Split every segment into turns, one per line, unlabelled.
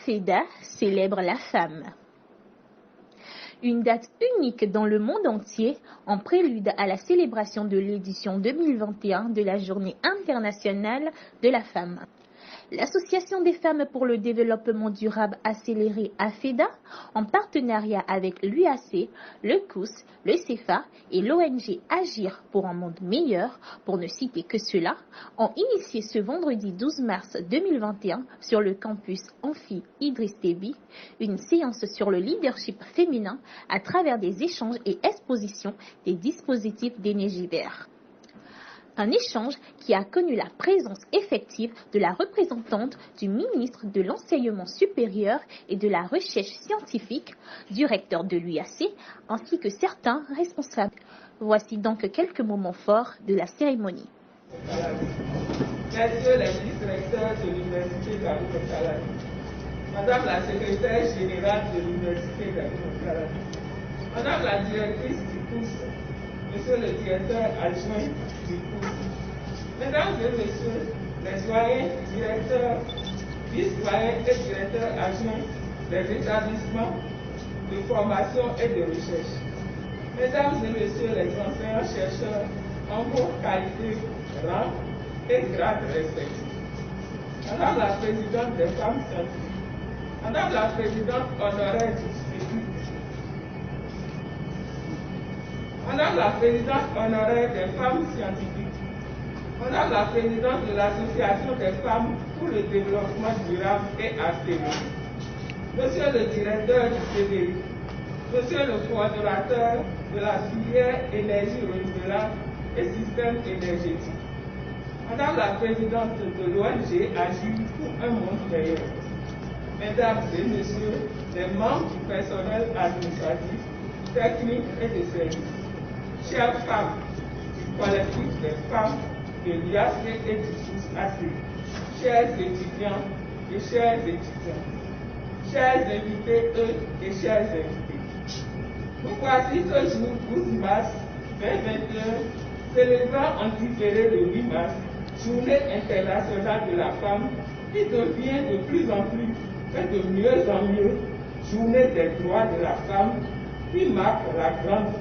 AFEDA célèbre la femme. Une date unique dans le monde entier en prélude à la célébration de l'édition 2021 de la Journée internationale de la femme. L'Association des femmes pour le développement durable accéléré AFEDA, en partenariat avec l'UAC, le COUS, le CEFA et l'ONG Agir pour un monde meilleur, pour ne citer que cela, ont initié ce vendredi 12 mars 2021 sur le campus Amphi Idriss Déby une séance sur le leadership féminin à travers des échanges et expositions des dispositifs d'énergie verte. Un échange qui a connu la présence effective de la représentante du ministre de l'Enseignement supérieur et de la Recherche scientifique, du recteur de l'UAC, ainsi que certains responsables. Voici donc quelques moments forts de la cérémonie.
Messieurs les vice-recteurs de l'Université d'Abou-Kalani, Madame la secrétaire générale de l'Université d'Abou-Kalani, Madame la directrice du COUS, Monsieur le directeur adjoint du COUS, Mesdames et Messieurs les doyens, directeurs, vice-doyens et directeurs adjoints des établissements de formation et de recherche, Mesdames et Messieurs les enseignants-chercheurs en vos qualités, rang et grades respectifs, Madame la présidente des femmes scientifiques, Madame la présidente honoraire du CEPI, Madame la présidente honoraire des femmes scientifiques, Madame la présidente de l'Association des femmes pour le développement durable et ACV, Monsieur le directeur du CDI, Monsieur le coordonnateur de la filière énergie renouvelable et système énergétique, Madame la présidente de l'ONG Agir pour un monde meilleur, Mesdames et Messieurs les membres du personnel administratif, technique et de service, chères femmes du collectif des femmes de l'IAC et du SUSAC, chers étudiants et chers étudiants, chers invités et chers invités. Nous voici ce jour 12 mars 2021, célébrant en différé le 8 mars, Journée internationale de la femme, qui devient de plus en plus et de mieux en mieux Journée des droits de la femme, qui marque la grande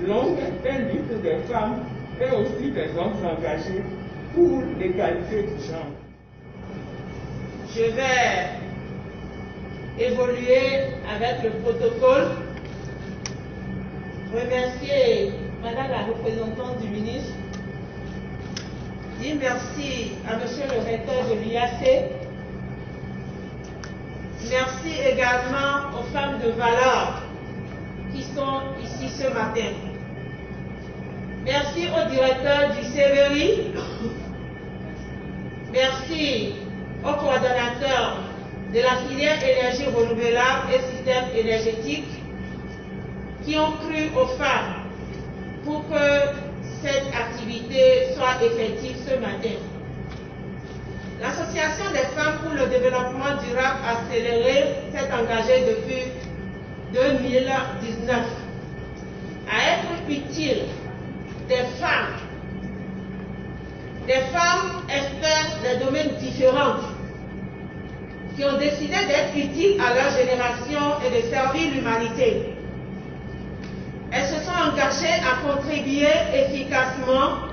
longue lutte des femmes et aussi des hommes engagés pour l'égalité du genre.
Je vais évoluer avec le protocole. Remercier Madame la représentante du ministre. Dire merci à Monsieur le recteur de l'IAC. Merci également aux femmes de valeur qui sont ici ce matin. Merci au directeur du CVRI. Merci au coordonnateur de la filière énergie renouvelable et système énergétique qui ont cru aux femmes pour que cette activité soit effective ce matin. L'Association des femmes pour le développement durable accéléré s'est engagée depuis 2019 à être utile des femmes expertes des domaines différents qui ont décidé d'être utiles à leur génération et de servir l'humanité. Elles se sont engagées à contribuer efficacement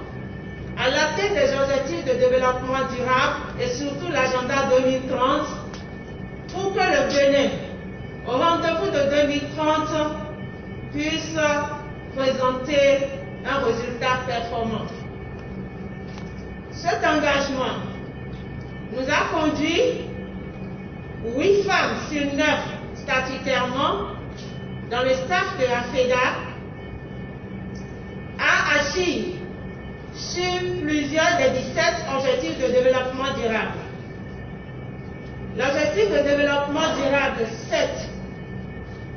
à l'atteinte des objectifs de développement durable et surtout l'agenda 2030 pour que le Bénin, au rendez-vous de 2030, puisse présenter un résultat performant. Cet engagement nous a conduit 8 femmes sur 9 statutairement dans le staff de la FEDA à agir sur plusieurs des 17 objectifs de développement durable. L'objectif de développement durable 7,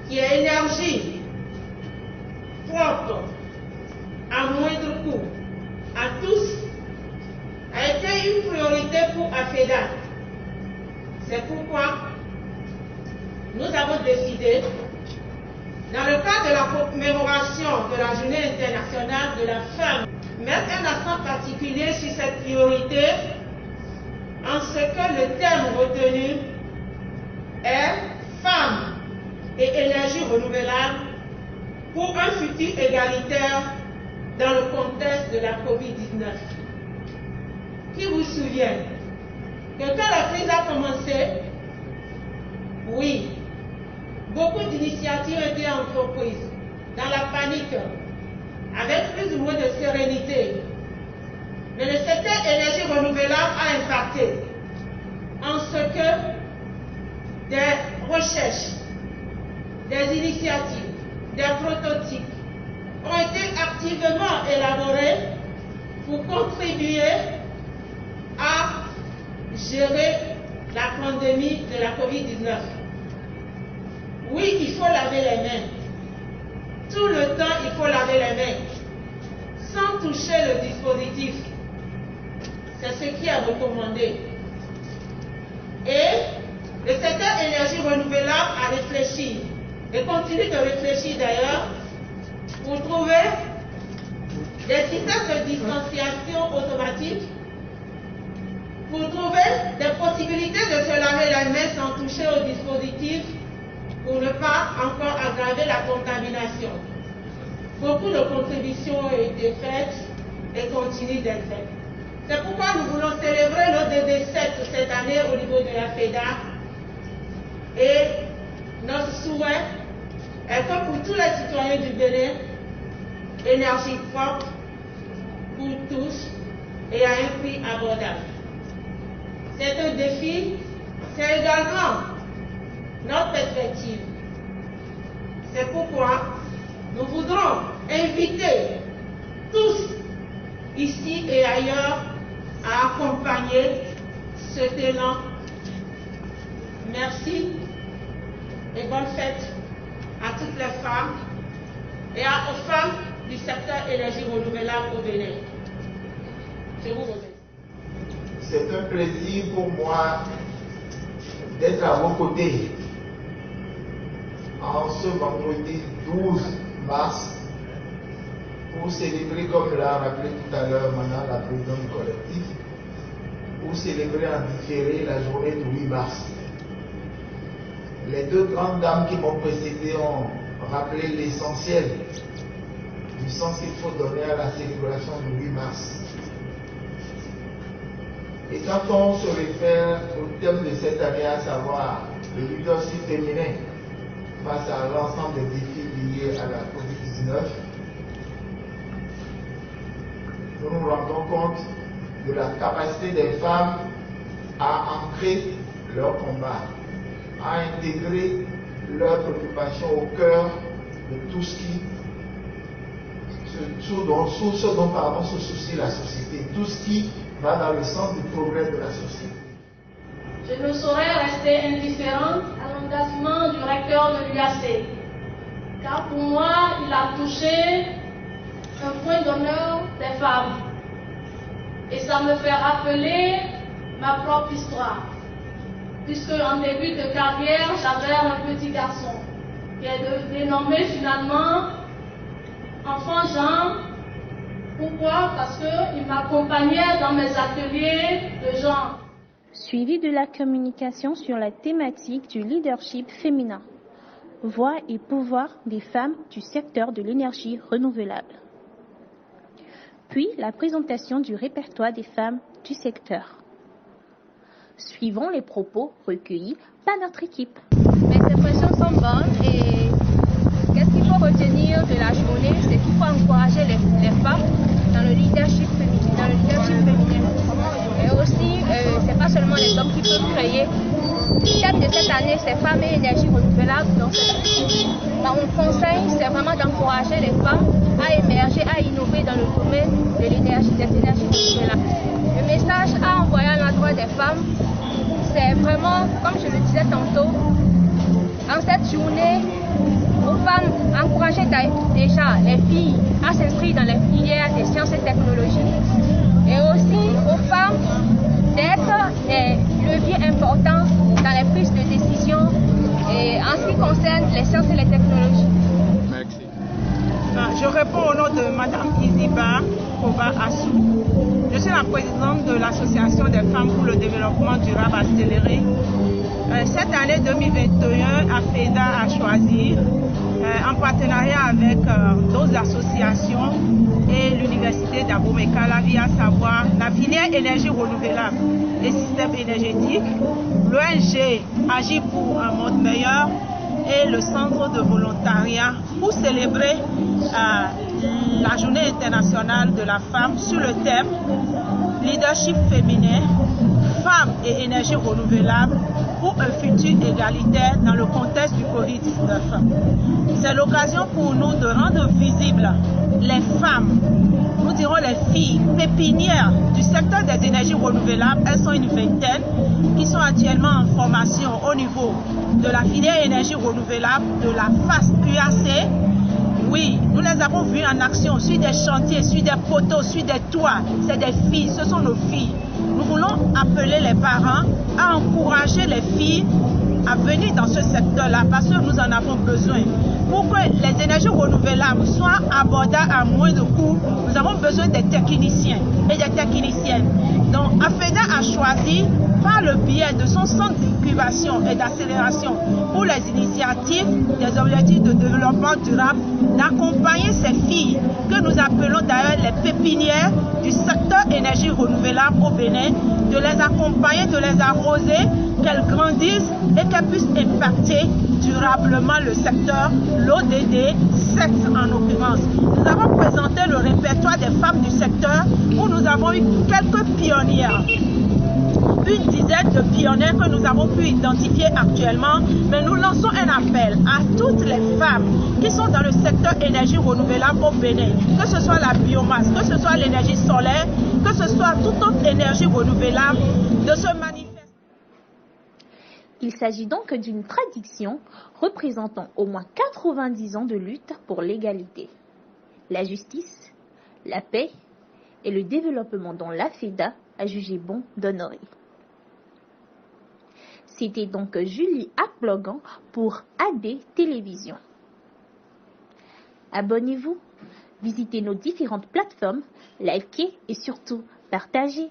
qui est énergie propre, à moindre coût, à tous, a été une priorité pour AFEDA. C'est pourquoi nous avons décidé, dans le cadre de la commémoration de la Journée internationale de la femme, mettre un accent particulier sur cette priorité en ce que le thème retenu est femmes et énergie renouvelable pour un futur égalitaire dans le contexte de la COVID-19. Qui vous souvient que quand la crise a commencé, oui, beaucoup d'initiatives ont été entreprises dans la panique, avec plus ou moins de sérénité. Mais le secteur énergie renouvelable a impacté en ce que des recherches, des initiatives, des prototypes ont été activement élaborés pour contribuer à gérer la pandémie de la COVID-19. Oui, il faut laver les mains. Tout le temps, il faut laver les mains, sans toucher le dispositif. C'est ce qui est recommandé. Et le secteur énergie renouvelable a réfléchi, et continue de réfléchir d'ailleurs, pour trouver des systèmes de distanciation automatique, pour trouver des possibilités de se laver les mains sans toucher au dispositif, pour ne pas encore aggraver la contamination. Beaucoup de contributions ont été faites et continuent d'être faites. C'est pourquoi nous voulons célébrer le DD7 cette année au niveau de la FEDA. Et notre souhait est que pour tous les citoyens du Bénin, énergie propre pour tous et à un prix abordable. C'est un défi, c'est également notre perspective. C'est pourquoi nous voudrons inviter tous, ici et ailleurs, à accompagner cet élan. Merci et bonne fête à toutes les femmes et aux femmes du secteur énergie renouvelable au Bénin. Je vous remercie.
C'est un plaisir pour moi d'être à vos côtés en ce vendredi 12 mars pour célébrer, comme l'a rappelé tout à l'heure maintenant la présidente du collectif, pour célébrer en différé la journée du 8 mars. Les deux grandes dames qui m'ont précédé ont rappelé l'essentiel du sens qu'il faut donner à la célébration du 8 mars. Et quand on se réfère au thème de cette année, à savoir le leadership féminin face à l'ensemble des défis liés à la COVID-19, nous nous rendons compte de la capacité des femmes à ancrer leur combat, à intégrer leurs préoccupations au cœur de tout ce qui se soucie la société, tout ce qui va dans le sens du progrès de la société.
Je ne saurais rester indifférente à l'engagement du recteur de l'UAC, car pour moi, il a touché un point d'honneur des femmes. Et ça me fait rappeler ma propre histoire, puisque en début de carrière, j'avais un petit garçon qui est dénommé finalement Enfant Jean. Pourquoi? Parce qu'il m'accompagnait dans mes ateliers de genre.
Suivi de la communication sur la thématique du leadership féminin, voix et pouvoir des femmes du secteur de l'énergie renouvelable. Puis la présentation du répertoire des femmes du secteur. Suivons les propos recueillis par notre équipe.
Mes impressions sont bonnes et qu'est-ce qu'il faut retenir de la journée, c'est qu'il faut encourager les femmes dans le leadership féminin. Et aussi, c'est pas seulement les hommes qui peuvent créer. Le thème de cette année, c'est femmes et énergie renouvelable. Donc, mon conseil, c'est vraiment d'encourager les femmes à émerger, à innover dans le domaine de l'énergie, des énergies renouvelables. Le message à envoyer à l'endroit des femmes, c'est vraiment, comme je le disais tantôt, en cette journée, aux femmes, encourager déjà les filles à s'inscrire dans les filières des sciences et technologies. Et aussi aux femmes d'être des leviers importants dans les prises de décision et en ce qui concerne les sciences et les technologies.
Merci. Je réponds au nom de Madame Iziba.
Koba Assou. Je suis la présidente de l'Association des femmes pour le développement durable accéléré. Cette année 2021, AFEDA a choisi, en partenariat avec d'autres associations et l'Université d'Abomey-Cala, à savoir la filière énergie renouvelable et système énergétique, l'ONG Agir pour un monde meilleur et le centre de volontariat pour célébrer la journée internationale de la femme sur le thème leadership féminin, femmes et énergie renouvelable pour un futur égalitaire dans le contexte du Covid-19. C'est l'occasion pour nous de rendre visibles les femmes, nous dirons les filles pépinières du secteur des énergies renouvelables. Elles sont une vingtaine qui sont actuellement en formation au niveau de la filière énergie renouvelable de la FAST UAC. Oui, nous les avons vues en action sur des chantiers, sur des poteaux, sur des toits. C'est des filles, ce sont nos filles. Nous voulons appeler les parents à encourager les filles à venir dans ce secteur-là parce que nous en avons besoin. Pour que les énergies renouvelables soient abordables à moins de coûts, nous avons besoin des techniciens et des techniciennes. Donc, AFEDA a choisi, par le biais de son centre d'incubation et d'accélération pour les initiatives des objectifs de développement durable, d'accompagner ces filles, que nous appelons d'ailleurs les pépinières du secteur énergie renouvelable au Bénin, de les accompagner, de les arroser, qu'elles grandissent et qu'elles puissent impacter durablement le secteur, l'ODD, sexe en l'occurrence. Nous avons présenté le répertoire des femmes du secteur où nous avons eu quelques pionnières. Une dizaine de pionnières que nous avons pu identifier actuellement, mais nous lançons un appel à toutes les femmes qui sont dans le secteur énergie renouvelable au Bénin, que ce soit la biomasse, que ce soit l'énergie solaire, que ce soit toute autre énergie renouvelable, de se manifester.
Il s'agit donc d'une tradition représentant au moins 90 ans de lutte pour l'égalité, la justice, la paix et le développement dont l'AFEDA a jugé bon d'honorer. C'était donc Julie Aplogan pour AD Télévision. Abonnez-vous, visitez nos différentes plateformes, likez et surtout partagez.